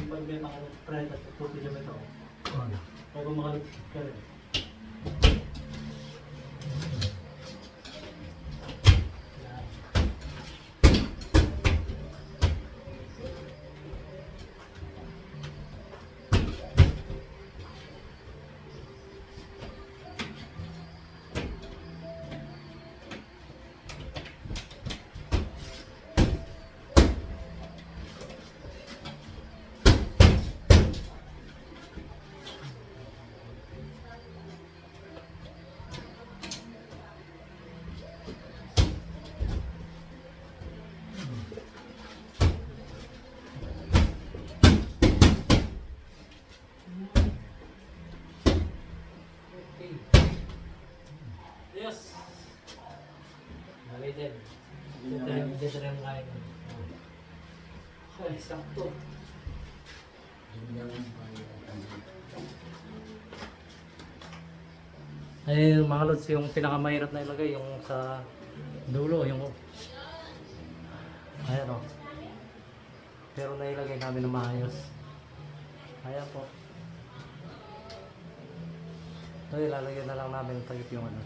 Pag may makalit at puti naman ito. Pag makalit ka rin. Yes. Bali din. Dito rin kain. Ay, sakto. Ay, mga lods, yung pinakamahirap na ilagay, yung sa dulo, yung ayan o. Pero nailagay namin na maayos. Ayan po. So, ilalagay na lang namin ang tagip yung ano.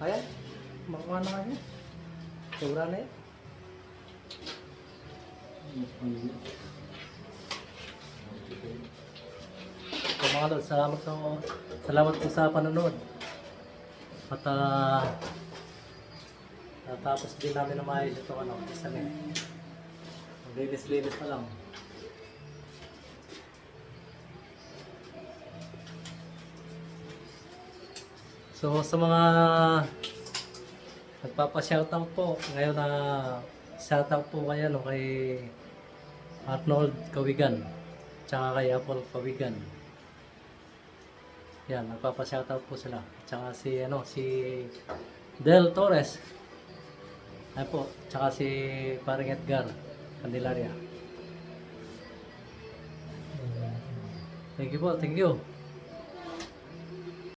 Ayan, makuha na kayo. Sobra na yun. So mga lods, salamat po sa panonood. At tapos din namin na maayos ito isa na linis-linis pa lang. So sa mga nagpapa-shoutout po ngayon na shoutout po kayo kay Arnold Kawigan tsaka kay Apple Kawigan. Yan, nagpapa-shoutout po sila. Tsaka si Del Torres. Ay po, tsaka si Paring Edgar Candelaria. Thank you po, thank you.